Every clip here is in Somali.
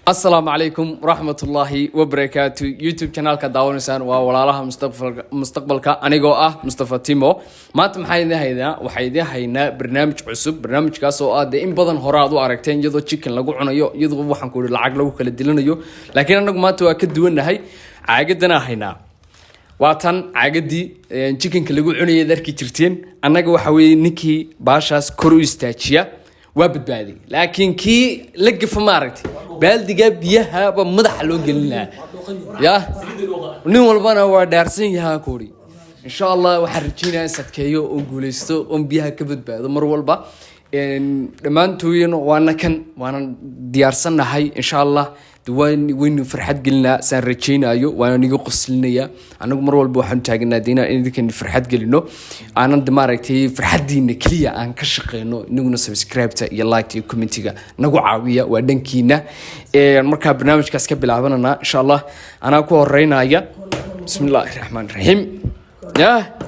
السلام عليكم ورحمة الله وبركاته يوتيوب channel ka daawanaysan waa walaalaha mustaqbalka anigoo ah Mustafa Timo maanta waxay idin haynaa barnaamij cusub barnaamijkaas oo aad in badan hore aad u aragteen iyadoo chicken lagu cunayo iyadoo waxaan ku lacag lagu kala dilanayo laakiin anagu maanta waa ka duwanahay caagadana haynaa waa tan caagadii chickenka lagu cunayay darkii jirteen anaga waxa weeye ninkii baashaas kor u istaajiya waa badbaadi laakiin kii la gafa ma aragtay baaldiga biyaha ba madaxa loo gelinaa ya nin walbana waa dhaarsan yahay koori insha Allah waxa rajinaa sadkeeyo oo guuleysto oo biyaha ka badbaado mar walba dhamaantoodina waana diyaarsanahay insha Allah waynu farxad gelina saan rajeynayo waana niga qoslinaya anagu mar walba waxaan taagnaa deena idinkan farxad gelino aanan maaragtay farxadiina kaliya aan ka shaqeyno inaguna subscribe-ta iyo like iyo comment-ga nagu caawiya waa dhankiina marka barnaamijkaas ka bilaabanana insha Allah ana ku horeynaya bismillaahir rahmaanir rahiim ya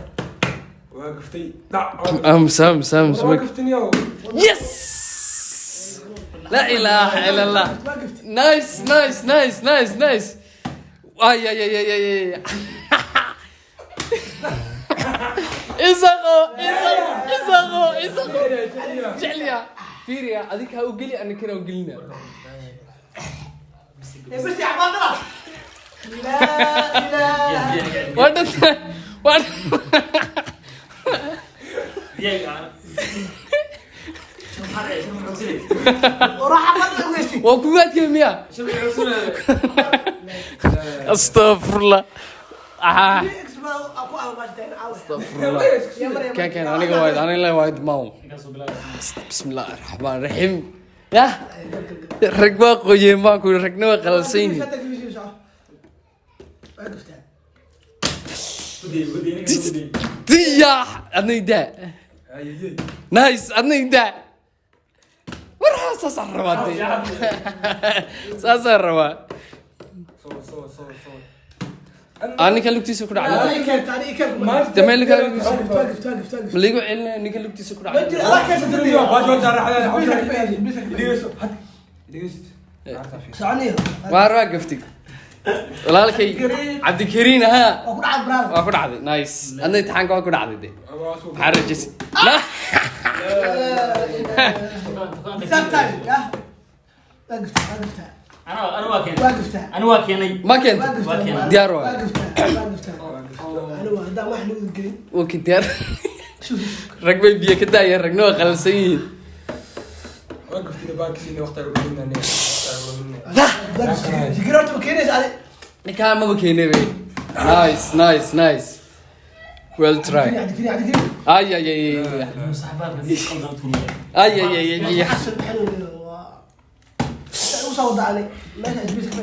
واقفتي سام yes لا إله إلا الله نايس آي إزاقو جعليا فيريا أذيك هاوقلي أنا كنا وقلنا بس يا عبادة لا وكوات كمية استغفر الله كان انا لا وايد ماو بسم الله الرحمن الرحيم يا ركبا قوي ما كو ركنوا خلصين يا ادني دا نايس ادني دا ورها ساسروا أنا كان لقتي سكر على ما تملك مليقو علنا أنا كان لقتي سكر على واروا قفتي ولا لك عبد الكريم ها أكون عادي نايس أنا يتحنك أكون عادي ده حرج جسي لا أنا واكيني ما كنت ديارو أنا هذا واحد يقول وكنت ديار ركبي بيه كده يا ركنوا خلصين وقفتي باكسيني وقت ركبنا لا ذكرت مكينة على كان ما بكيني بي نايس well try اي حسن حلو وصوت علي ما تجبيسك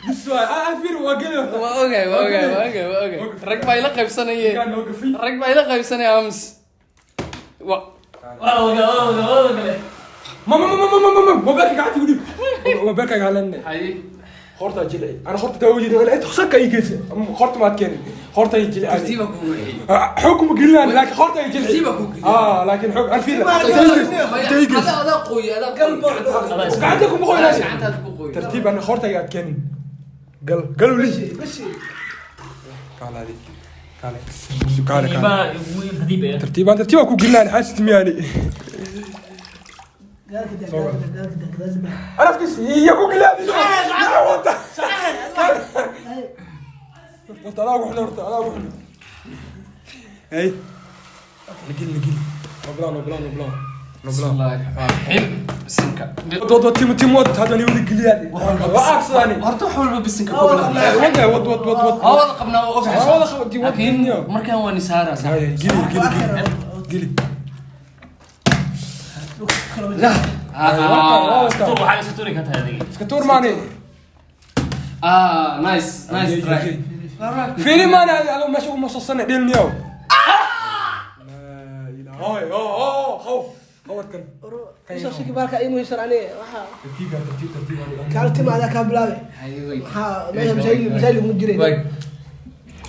السؤال أفير وقلت اوكي ركبه الى قيبسنيه ركبه الى قيبسنيه امس ما بالك قاعد تقولي ما بالك على هاي خورتا جلعي انا خورتا توجد ولا انت خسك اي كيس خورتا ما تكن خورتا يجلعي ترتيبك حكم قلنا لكن خورتا يجلعي ترتيبك لكن حكم الفيل هذا قوي هذا قلب قاعدكم قوي لازم قوي ترتيب انا خورتا يا تكن قالوا لي بس قال هذه قال ترتيبك قلنا انا حاسس مياني انا فكس يقول لا قلت لا وحنا هاي نقل نبلا بسم الله الرحمن الرحيم بسنكا ود تيم هذا ني ولي قليادي واقصاني هرتو حول بسنكا ود هذا قبنا اوكي هذا خدي لكن مركان واني سارة قلي لا سكتور ماني نايس تراي فيني ماني انا ماشي مصصنا ديال نيو لا اله هاي خوت كان ايش شكي بالك اي ميسر عليه ترتيب كانت مع ذاك بلاوي ايوه ها ما مزايل مديرين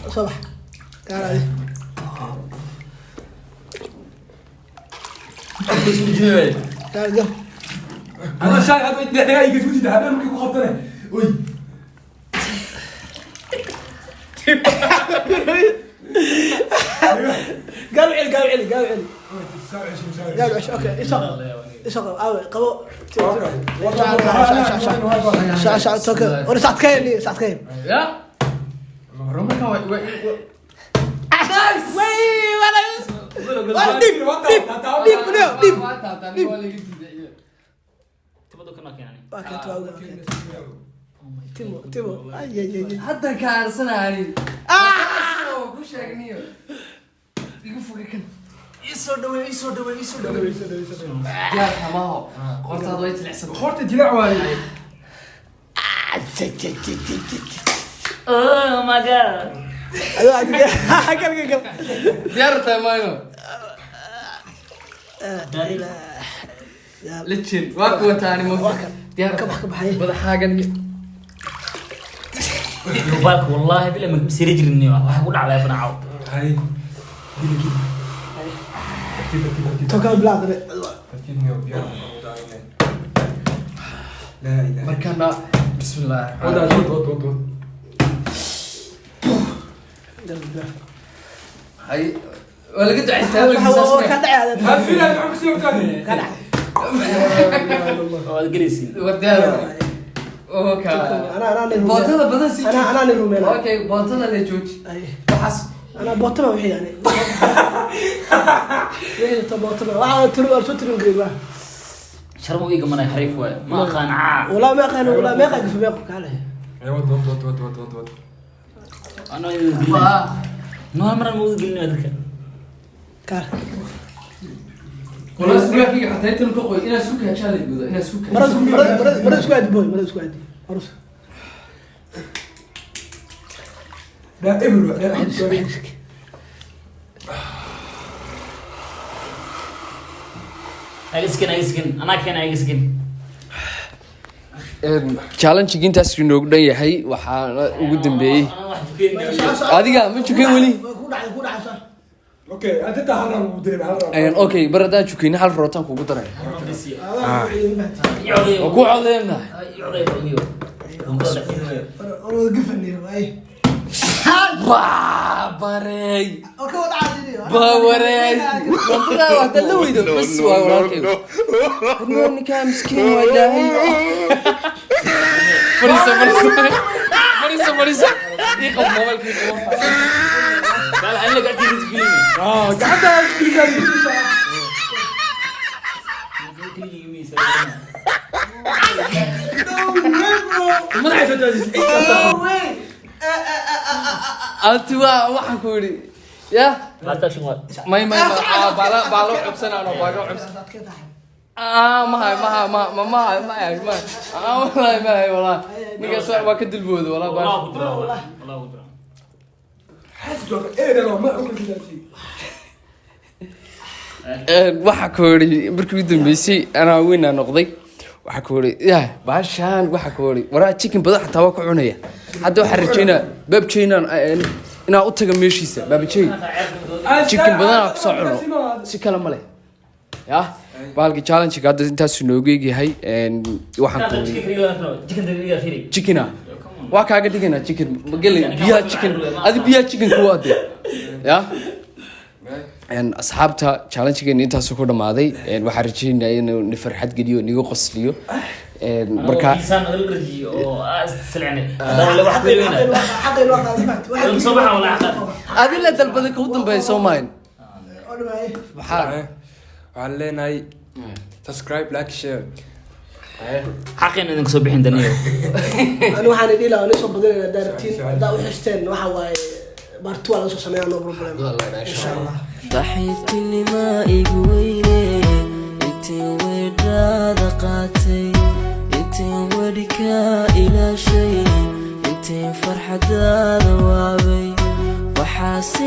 صباح كان عليه قال قال انا شاي هذا دقيقه يجي ده هذا ممكن خبطنا وي قالوا علي قالوا علي قالوا علي قالوا عش اوكي يشغل اوي قبو شا توكل ولا ساعة كاين ساعة كاين يا رمك تيمو اي hadda kaarsanani ku sheegniyo igu fogekan isoo dhaweey gaar xamaho qortaad way tilacsan خورتي جلاع واي Oh my god. قال diyaarta mayno lechil waa kuwa taani mo diyaar كبح كبحي madaxaagan Yubalka wallahi bila ma siri jirni waxa ku dhacday banacaw. هاي توكل بلاد تركيبني وبيان لا اله markana bismillah وضع وضع hay wala gad cistaad هو كان دعي هذا هل فينا عم يصير ثاني كان دعي Oo galisi. wardaada okay انا bootada badan si انا رومينا okay bootada la jooji waxas انا بوتما وحي يعني وحي بوتما واحد ترو ترو قريبا Sharmo iga manay xariif way. Ma qanaa. والله ما كان ولا ما قاعد في بيقك عليه ايوه وضع Ano idin dilay. waa No amra ma ugu dilnay dadka. كان wala suuqiga xataa inta ku qoy ina suuqa challenge gudo ina suuqa مرز سكواد بوي مرز سكواد مرز لا ابن لا Agiskin ana keen agiskin. challenge intaas inoogu dhan yahay waxaa ugu dambeeyay Ana wax tukeen. adiga ma jukin wali كودا عشان اوكي انت تهرب ودري هرب okay bar hadaan jukin hal rootan kugu daray Yoday. oo ku codeena Yoday badiyo. والله قفلني اي barey اوكي وضع عادي bawarey runtada waa la weydo bas waa walaalkay ninka miskiin waa ilaahay marisa iqab mobilkii Bal aan la gacdi isgilin. قعدت anti waa waxaan ku yiri ya Lata shuma. may baalo cubsanaan oo baalo cubsan والله نقص ما كنت البود والله Allah qudra. Allah qudra. حسب ايه ده ما اكل كذا شيء waxa ku yiri markii ugu dambeysay ana weyn aan noqday waxa ku yiri yaa baashaan waxa ku yiri waraa chicken badan xataa waa ku cunaya hadda waxa rajeynaa babjeenan inaa u taga meeshiisa babjeen chicken badan ku soo cuno si kala male ya baalki challenge ga hadda intaas inoogu yahay waxaan ku yiri chicken waa kaaga dhigana chicken magalay biya chicken adi biya chicken ku wade ya asxaabta challenge-geena intaas ku dhamaaday waxaan rajeynayaa inuu farxad geliyo nigu qosliyo marka insan already oo assalani hada wax weeyna حق الوقت واحد صباح ولا عقل adi la dalbada ku dambeeyay Soomaaliya waxaan leenahay subscribe like share حقين انك soo bixin daniyo انا waxaan idhi laa inoo soo badalay daartiin hada u xisteen waxa waaye bartu wala soo sameeyaan no problem insha Allah صاحبتني ما يقويني انتي ودادا قاتي انتي ودكا الى شيء انتي فرحة دادا وابي وحاسي